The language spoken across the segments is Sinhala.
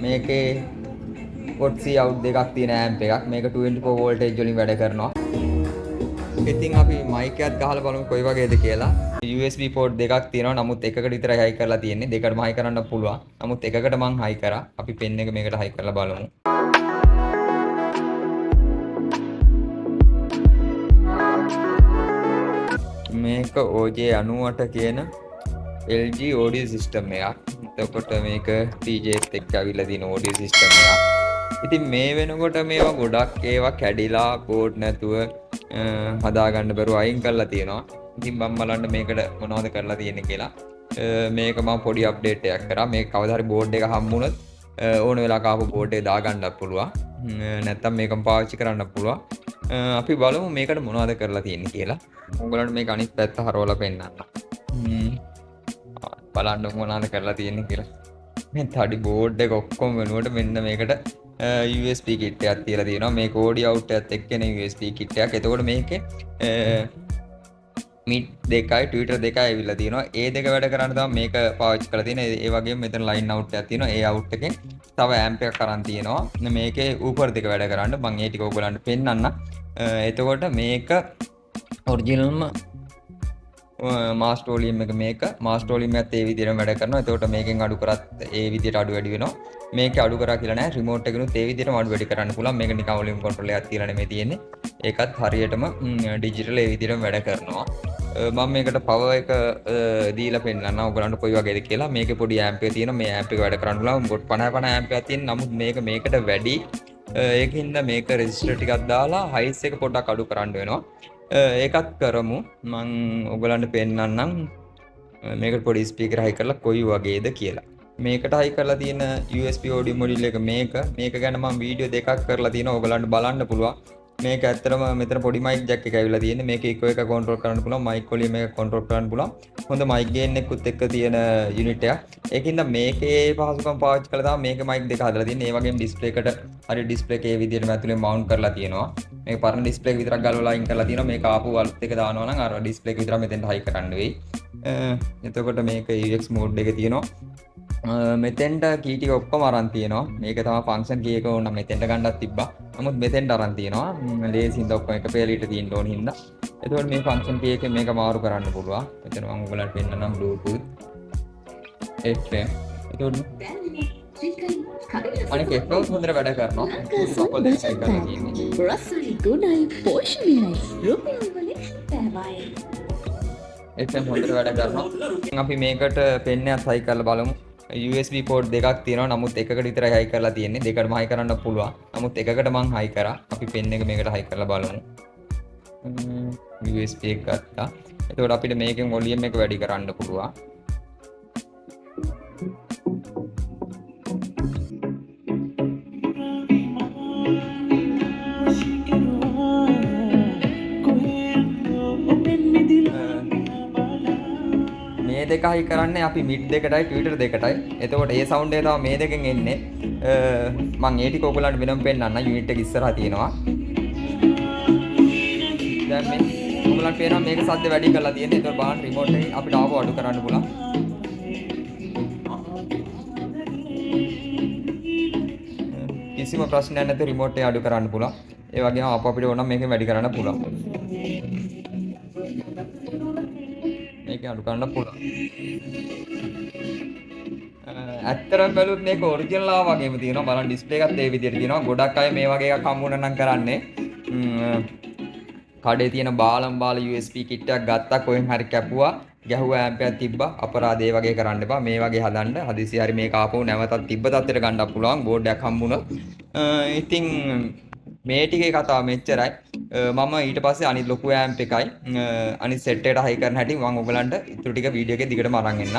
මේකේ පොට්සි අවුට් දෙකක් තියෙන ඇම්ප් එකක්. මේක 24 වෝල්ටේජ් වලින් වැඩ කරනවා. ඉතින් අපි මයික් එකත් ගහලා බලමු කොයි වගේද කියලා. USB port දෙකක් තියෙනවා. නමුත් එකකට විතරයි හයි කරලා තියෙන්නේ. දෙකටම හයි කරන්න පුළුවන්. නමුත් එකකට මං හයි කරා. අපි පෙන් එක මේකට හයි කරලා බලමු. මේක OJ98 කියන LG audio system එකක්. එතකොට මේක TJත් එක්ක අවිල්ලා තියෙන audio system එකක්. ඉතින් මේ වෙනකොට මේවා ගොඩක් ඒවා කැඩිලා බෝඩ් නැතුව හදාගන්න බැරුව අයින් කරලා තියෙනවා. ඉතින් මම බලන්න මේකට මොනවද කරලා තියෙන්නේ කියලා. මේක මම පොඩි අප්ඩේට් එකක් කරා. මේක කවදා හරි බෝඩ් එක හම්බුනොත් ඕන වෙලාවක ආපහු බෝඩ් එක දාගන්නත් පුළුවන්. නැත්තම් මේකම පාවිච්චි කරන්න පුළුවන්. අපි බලමු මේකට මොනවද කරලා තියෙන්නේ කියලා. උඹලන්ට මේක අනිත් පැත්ත හරවලා පෙන්නන්න. බලන්න මොනවද කරලා තියෙන්නේ කියලා. මේ තඩි බෝඩ් එක ඔක්කොම වෙනුවට මෙන්න මේකට USB kit එකක් තියලා තියෙනවා. මේක audio out එකත් එක්කෙන USB kit එකක්. එතකොට මේකේ මිඩ් දෙකයි ට්විටර් දෙකයි ඇවිල්ලා තියෙනවා. ඒ දෙක වැඩ කරන්න තමයි මේක පාවිච්චි කරලා තියෙන්නේ. ඒ වගේම මෙතන ලයින් අවුට් එකක් තියෙනවා. ඒ අවුට් එකෙන් තව ඇම්ප් එකක් අරන් තියෙනවා. මේකේ ඌපර් දෙක වැඩ කරන්න මම ඒ ටික ඔයගලන්ට පෙන්නන්න. එතකොට මේක ඔරිජිනල්ම මාස්ටර් වොලියම් එක මේක මාස්ටර් වොලියම් එකත් ඒ විදිහටම වැඩ කරනවා. එතකොට මේකෙන් අඩු කරත් ඒ විදිහට අඩු වැඩි වෙනවා. මේක අඩු කරා කියලා නෑ. රිමෝට් එකකිනුත් ඒ විදිහටම අඩු වැඩි කරන්න පුළුවන්. මේක නිකන් වොලියම් කන්ට්‍රෝල් එකක් තියලා නෙමෙයි තියෙන්නේ. ඒකත් හරියටම ඩිජිටල් ඒ විදිහටම වැඩ කරනවා. මම මේකට පවර් එක දීලා පෙන්නන්න ඔයගලන්ට කොයි වගේද කියලා. මේකේ පොඩි ඇම්ප් එක තියෙනවා. මේ ඇම්ප් එක වැඩ කරන්න පුළුවන්. 50 ඇම්ප් එකක් තියෙන. නමුත් මේකට වැඩි ඒකින්ද මේක රෙසිස්ටර් ටිකක් දාලා හයිස් එක පොඩ්ඩක් අඩු කරන්න වෙනවා. ඒකත් කරමු. මම ඔයගලන්ට පෙන්නන්නම් මේකට පොඩි ස්පීකර් හයි කරලා කොයි වගේද කියලා. මේකට හයි කරලා තියෙන USB audio module එක මේක ගැන මම වීඩියෝ දෙකක් කරලා තියෙනවා. ඔයගලන්ට බලන්න පුළුවන්. මේක ඇත්තටම මෙතන පොඩි මයික් ජැක් එක ඇවිල්ලා තියෙන්නේ. මේක එක එක කන්ට්‍රෝල් කරන්න පුළුවන්. මයික් වොලියම් එක කන්ට්‍රෝල් කරන්න පුළුවන්. හොඳ මයික් ගේන් එකකුත් එක්ක තියෙන යුනිට් එකක්. ඒකින්ද මේකේ පහසුකම් පාවිච්චි කරලා තමයි මේක මයික් දෙක හදලා තියෙන්නේ. ඒ වගේම ඩිස්ප්ලේ එකට හරි ඩිස්ප්ලේ එකේ විදිහටම ඇතුලේ මවුන්ට් කරලා තියෙනවා. මේක පරණ ඩිස්ප්ලේ එක විතරක් ගලවලා අයින් කරලා තියෙනවා. මේක ආපහු අලුත් එක දානවා නම් අර ඩිස්ප්ලේ එක විතරක් මෙතෙන්ට හයි කරන්න වෙයි. එතකොට මේක UX මෝඩ් එකේ තියෙනවා. මෙතෙන්ට කී ටික ඔක්කොම අරන් තියෙනවා. මේක තමයි ෆන්ක්ෂන් කී එක ඕන නම් මෙතෙන්ට ගන්නත් තිබ්බා. නමුත් මෙතෙන්ට අරන් තියෙනවා. ලේසියින්ද ඔක්කොම එක පෙරලිට තියෙන්න ඕන හින්දා. එතකොට මේ ෆන්ක්ෂන් කී එකෙන් මේක මාරු කරන්න පුළුවන්. මෙතන මම ඔයගලන්ට පෙන්නන්නම් Bluetooth FM. එතකොට අනික FM හොඳට වැඩ කරනවා. ඔක්කොම දෙක සයිකල් එකේ ඉන්නේ. රසයි ගුණයි පෝෂණයයි රුපියල් වලින් තෑවයි. FM හොඳට වැඩ කරනවා. අපි මේකට පෙන්නයක් හයි කරලා බලමු. USB port දෙකක් තියෙනවා. නමුත් එකකට විතරයි හයි කරලා තියෙන්නේ. දෙකටම හයි කරන්න පුළුවන්. නමුත් එකකට මං හයි කරා. අපි පෙන් එක මේකට හයි කරලා බලමු. USB එක ගත්තා. එතකොට අපිට මේකෙන් වොලියම් එක වැඩි කරන්න පුළුවන්. මේ දෙක හයි කරන්නේ අපි මිඩ් දෙකටයි ට්විටර් දෙකටයි. එතකොට ඒ සවුන්ඩ් එක තමයි මේ දෙකෙන් එන්නේ. මම ඒ ටික ඔයගලන්ට වෙනම පෙන්නන්න. යුනිට් එක ඉස්සරහා තියෙනවා. දැන් මේ ඔයගලන්ට පේනවා මේක සද්ද වැඩි කරලා තියෙන්නේ. ඒතකොට බලන්න රිමෝට් එකෙන් අපිට ආපහු අඩු කරන්න පුළුවන්. කිසිම ප්‍රශ්නයක් නැතුව රිමෝට් එක අඩු කරන්න පුළුවන්. ඒ වගේම ආපහු අපිට ඕන නම් මේකෙන් වැඩි කරන්න පුළුවන්. මේක අඩු කරන්න පුළුවන්. ඇත්තරම බැලුවොත් මේක ඔරිජිනල් ආ වගේම තියෙනවා. බලන්න ඩිස්ප්ලේ එකත් ඒ විදිහට තියෙනවා. ගොඩක් අය මේ වගේ එකක් හම්බුනා නම් කරන්නේ කඩේ තියෙන බාලම් බාල USB kit එකක් ගත්තා කොහෙන් හරි කැපුවා ගැහුවා ඇම්ප් එකක් තිබ්බා අපරාධ ඒ වගේ කරන්න එපා. මේ වගේ හදන්න හදිසි හරි මේක ආපහු නැවතත් තිබ්බ තත්ත්වයට ගන්නත් පුළුවන් බෝඩ් එකක් හම්බුනොත්. ඉතින් මේ ටිකේ කතාව මෙච්චරයි. මම ඊට පස්සේ අනිත් ලොකු ඇම්ප් එකයි අනිත් සෙට් එකට හයි කරන හැටි මම ඔයගලන්ට ඊටු ටික වීඩියෝ එකේ දිගටම අරන් එන්න.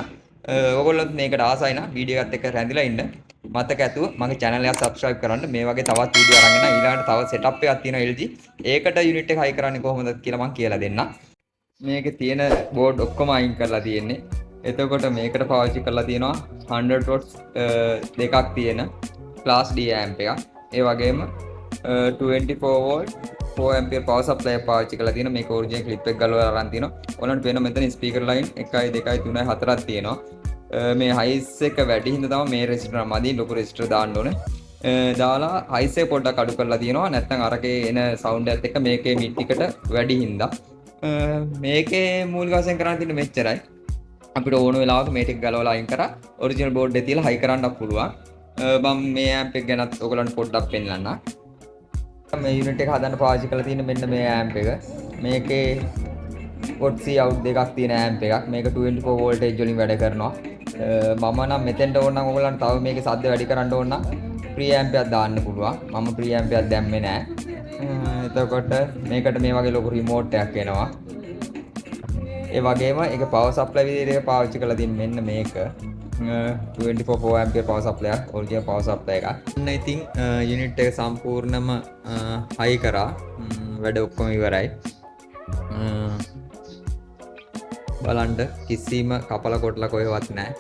ඔයගොල්ලොත් මේකට ආසයි නම් වීඩියෝ එකත් එක්ක රැඳිලා ඉන්න. මතක ඇතුව මගේ channel එක subscribe කරන්න. මේ වගේ තවත් වීඩියෝ අරන් එන්න. ඊළඟට තව setup එකක් තියෙනවා LG. ඒකට unit එක හයි කරන්නේ කොහොමද කියලා මම කියලා දෙන්නම්. මේකේ තියෙන board ඔක්කොම අයින් කරලා තියෙන්නේ. එතකොට මේකට පාවිච්චි කරලා තියෙනවා 100 watts දෙකක් තියෙන class D amp එකක්. ඒ වගේම 24 volt 4 ampere power supply එක පාවිච්චි කරලා තියෙනවා. මේක original clip එක ගලවලා අරන් තියෙනවා. ඔයාලන්ට පේනවා මෙතන speaker line 1 2 3 4ක් තියෙනවා. මේ හයිස් එක වැඩි හින්දා තමයි මේ රෙජිස්ටර් මදි ලොකු රෙජිස්ටර් දාන්න ඕනේ. දාලා හයිස් එක පොඩ්ඩක් අඩු කරලා තියෙනවා. නැත්නම් අරකේ එන සවුන්ඩ් එකත් එක්ක මේකේ මිඩ් එකට වැඩි හින්දා. මේකේ මූලික වශයෙන් කරන්න තියෙන්නේ මෙච්චරයි. අපිට ඕන වෙලාවක මේ ටික ගලවලා අයින් කරා ඔරිජිනල් බෝඩ් එකේ තියලා හයි කරන්නත් පුළුවන්. මම මේ ඇම්ප් එක ගැනත් ඔයගලන්ට පොඩ්ඩක් පෙන්නන්නම්. මේ යුනිට් එක හදන්න පාවිච්චි කරලා තියෙන මෙන්න මේ ඇම්ප් එක. මේකේ පොට් C out දෙකක් තියෙන ඇම්ප් එකක්. මේක 24 වෝල්ටේජ් වලින් වැඩ කරනවා. මම නම් මෙතෙන්ට ඕන නම් ඔයගලන්ට තව මේකේ සද්ද වැඩි කරන්න ඕන නම් ප්‍රී ඇම්ප් එකක් දාන්න පුළුවන්. මම ප්‍රී ඇම්ප් එකක් දැම්මේ නෑ. එතකොට මේකට මේ වගේ ලොකු රිමෝට් එකක් එනවා. ඒ වගේම ඒක පවර් සප්ලයි විදිහට පාවිච්චි කරලා තියෙන මෙන්න මේක 24 ampere පවර් සප්ලයි එකක් ඔරිජිනල් පවර් සප්ලයි එකක්. ඉතින් යුනිට් එක සම්පූර්ණයෙන්ම හයි කරා. වැඩ ඔක්කොම ඉවරයි. බලන්න කිසිම කපල කොටලා කොහෙවත් නැහැ.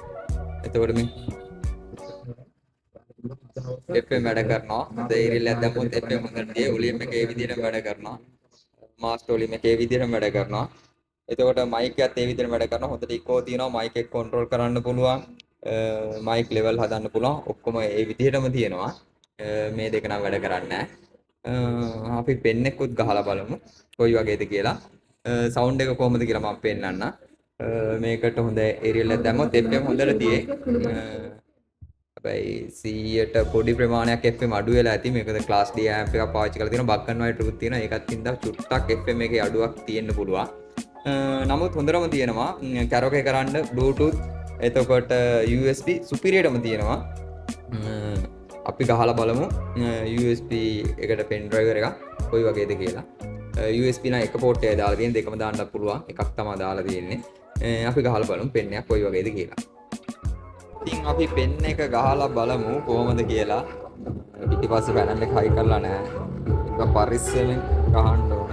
එතකොට මේ FM වැඩ කරනවා. දෙයිරිල් එකක් දැම්මොත් FM හොඳට ඒ වොලියම් එක ඒ විදිහටම වැඩ කරනවා. මාස්ටර් වොලියම් එක ඒ විදිහටම වැඩ කරනවා. එතකොට මයික් එකත් ඒ විදිහටම වැඩ කරනවා. හොඳට ඉකෝ තියෙනවා. මයික් එක කන්ට්‍රෝල් කරන්න පුළුවන්. මයික් ලෙවල් හදන්න පුළුවන්. ඔක්කොම ඒ විදිහටම තියෙනවා. මේ දෙක නම් වැඩ කරන්නේ නැහැ. අපි පෙන් එකකුත් ගහලා බලමු. කොයි වගේද කියලා. සවුන්ඩ් එක කොහොමද කියලා මම පෙන්නන්න. මේකට හොඳ ඒරියල් එකක් දැම්මොත් FM හොඳට තියේ. හැබැයි 100ට පොඩි ප්‍රමාණයක් FM අඩු වෙලා ඇති. මේකද ක්ලාස් D amp එකක් පාවිච්චි කරලා තියෙනවා. බක් and white රුත් තියෙනවා. ඒකත් හින්දා චුට්ටක් FM එකේ අඩුවක් තියෙන්න පුළුවන්. නමුත් හොඳටම තියෙනවා. කැරෝකේ කරන්න Bluetooth එතකොට USB සුපිරියටම තියෙනවා. අපි ගහලා බලමු USB එකට pen driver එකක් කොයි වගේද කියලා. USB නම් එක පෝට් එකයි දාලා තියෙන්නේ. දෙකම දාන්නත් පුළුවන්. එකක් තමයි දාලා තියෙන්නේ. අපි ගහලා බලමු pen එක කොයි වගේද කියලා. ඉතින් අපි pen එක ගහලා බලමු කොහොමද කියලා. පිටිපස්සේ පැනල් එක හයි කරලා නැහැ. ඒක පරිස්සමෙන් ගහන්න ඕන.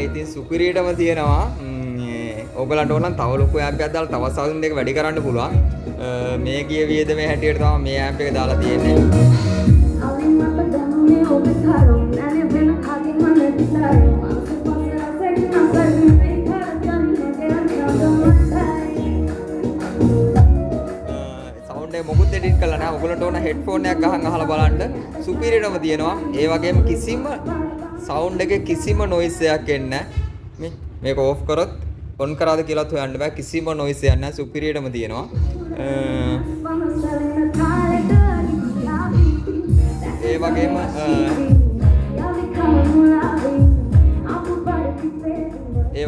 ඉතින් සුපිරියටම තියෙනවා. ඔයගලන්ට ඕන නම් තව ලොකු ඇම්ප් එකක් දාලා තවත් සවුන්ඩ් එක වැඩි කරන්න පුළුවන්. මේ ගිය වියදමේ හැටියට තමයි මේ ඇම්ප් එක දාලා තියෙන්නේ. සවුන්ඩ් එක මොකුත් එඩිට් කරලා නැහැ. ඔයගලන්ට ඕන හෙඩ්ෆෝන් එකක් ගහන් අහලා බලන්න. සුපිරියටම තියෙනවා. ඒ වගේම කිසිම සවුන්ඩ් එකේ කිසිම නොයිස් එකක් එන්නේ නැහැ. මේක ඕෆ් කරොත් ඔන් කරාද කියලාත් හොයන්න බෑ. කිසිම නොයිස් එකක් නැහැ. සුපිරියටම තියෙනවා. ඒ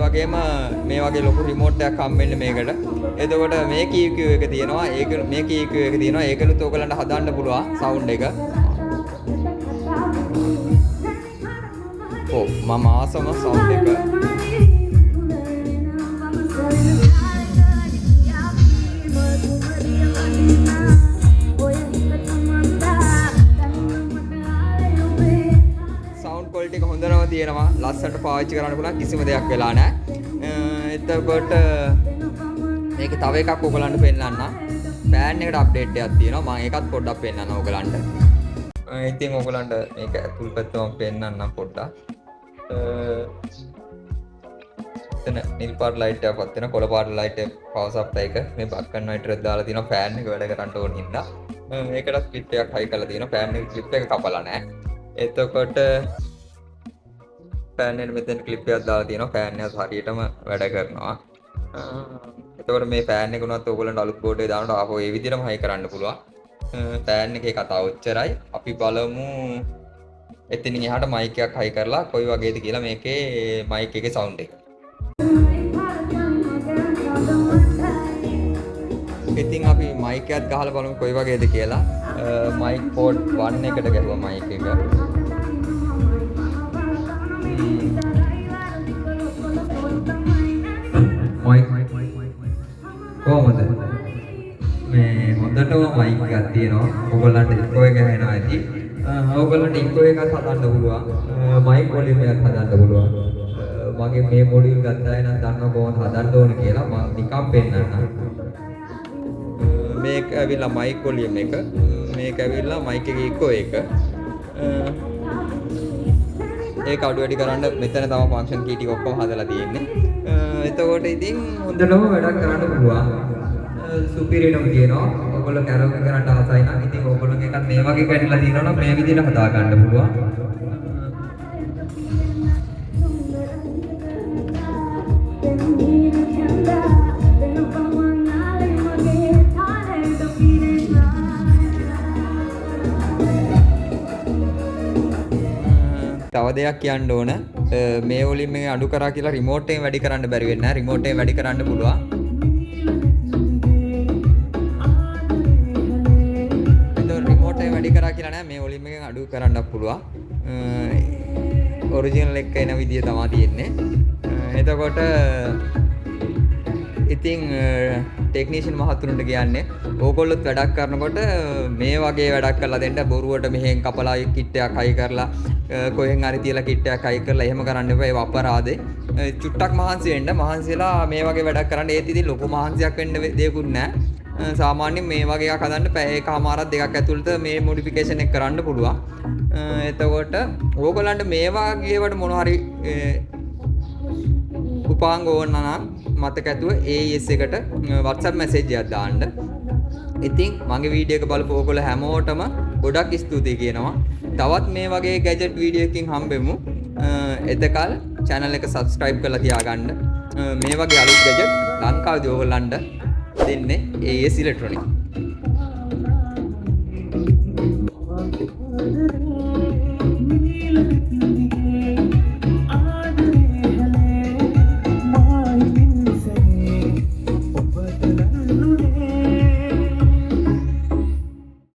වගේම මේ වගේ ලොකු රිමෝට් එකක් හම්බෙන්නේ මේකට. එතකොට මේ EQ එක තියෙනවා. ඒක මේ EQ එක තියෙනවා. ඒකලුත් ඔයගලන්ට හදන්න පුළුවන් සවුන්ඩ් එක. මම ආසම සවුන්ඩ් එක සවුන්ඩ් ක්වොලිටි එක හොඳටම තියෙනවා. ලස්සනට පාවිච්චි කරන්න පුළුවන්. කිසිම දෙයක් වෙලා නැහැ. එතකොට මේක තව එකක් ඔයගලන්ට පෙන්නන්න. ෆෑන් එකට අප්ඩේට් එකක් තියෙනවා. මම ඒකත් පොඩ්ඩක් පෙන්නන්න ඔයගලන්ට. ඉතින් ඔයගලන්ට මේක ඇතුල් පැත්ත මම පෙන්නන්නම් පොඩ්ඩක්. එතන නිල් පාට ලයිට් එකක් වත් වෙන කොළ පාට ලයිට් එක පවර් සප්ලයි එක මේ බක් and white එකක් දාලා තියෙනවා. ෆෑන් එක වැඩ කරන්න ඕන හින්දා මේකට ස්පීඩ් එකක් හයි කරලා තියෙනවා. ෆෑන් එක ක්ලිප් එක කපලා නැහැ. එතකොට ෆෑන් එක මෙතන ක්ලිප් එකක් දාලා තියෙනවා. ෆෑන් එක හරියටම වැඩ කරනවා. එතකොට මේ ෆෑන් එක උනත් ඔයගොල්ලන්ට අලුත් බෝඩ් එක දානකොට ආපහු ඒ විදිහටම හයි කරන්න පුළුවන්. ෆෑන් එකේ කතාව ඔච්චරයි. අපි බලමු එතනින් එහාට මයික් එකක් හයි කරලා කොයි වගේද කියලා මේකේ මයික් එකේ සවුන්ඩ් එක. ඉතින් අපි මයික් එකත් ගහලා බලමු කොයි වගේද කියලා. මයික් පෝට් 1 එකට ගැහුවා මයික් එක. මයික් කොහොමද? මේ හොඳටම මයික් එකක් තියෙනවා. ඔයගොල්ලන්ට ඉකෝ එක ඇහෙනවා ඇති. ඔයගොල්ලන්ට ඉකෝ එකක් හදන්න පුළුවන්. මයික් වොලියම් එකක් හදන්න පුළුවන්. මගේ මේ මොඩියුල් ගත්තා නම් දන්නවා කොහොමද හදන්න ඕන කියලා මම නිකන් පෙන්නන්නම්. මේක ඇවිල්ලා මයික් වොලියම් එක. මේක ඇවිල්ලා මයික් එකේ ඉකෝ එක. ඒක අඩු වැඩි කරන්න මෙතන තව ෆන්ක්ෂන් කී ටික ඔක්කොම හදලා තියෙන්නේ. එතකොට ඉතින් හොඳටම වැඩක් කරන්න පුළුවන්. සුපිරියටම තියෙනවා. ඔයගොල්ලෝ කැරෝකේ කරන්න ආසයි නම් ඉතින් ඔයගොල්ලෝගේ එකක් මේ වගේ කැඩිලා තියෙනවා නම් මේ විදිහට හදා ගන්න පුළුවන්. තව දෙයක් කියන්න ඕන මේ වලින් මේ අඩු කරා කියලා රිමෝට් එකෙන් වැඩි කරන්න බැරි වෙන්නේ නැහැ. රිමෝට් එකෙන් වැඩි කරන්න පුළුවන්. ඒක රිමෝට් එකෙන් වැඩි කරා කියලා නෑ මේ වලින් එකෙන් අඩු කරන්නත් පුළුවන්. ඔරිජිනල් එක එන විදිය තමයි තියෙන්නේ. එතකොට ඉතින් ටෙක්නීෂියන් මහතුරුන්ට කියන්නේ ඕගොල්ලොත් වැඩක් කරනකොට මේ වගේ වැඩක් කරලා දෙන්න බොරුවට මෙහෙන් කපලා කිට් එකක් හයි කරලා කොහෙන් හරි තියලා කිට් එකක් හයි කරලා එහෙම කරන්න එපා. ඒක අපරාධේ. චුට්ටක් මහන්සි වෙන්න. මහන්සිලා මේ වගේ වැඩක් කරන්න ඒත් ඉතින් ලොකු මහන්සියක් වෙන්න දෙයක්වත් නැහැ. සාමාන්‍යයෙන් මේ වගේ එකක් හදන්න පැය එකමාරක් දෙකක් ඇතුළත මේ මොඩිෆිකේෂන් එක කරන්න පුළුවන්. එතකොට ඕගොල්ලන්ට මේ වගේ වට මොන හරි උපාංග ඕන නම් මතක ඇතුව AES එකට WhatsApp message එකක් දාන්න. ඉතින් මගේ වීඩියෝ එක බලපු ඔයගොල්ලෝ හැමෝටම ගොඩක් ස්තුතියි කියනවා. තවත් මේ වගේ ගැජට් වීඩියෝ එකකින් හම්බෙමු. එතකල් channel එක subscribe කරලා තියාගන්න. මේ වගේ අලුත් ගැජට් ලංකාවේදී ඔයගොල්ලන්ට දෙන්නේ AES Electronics.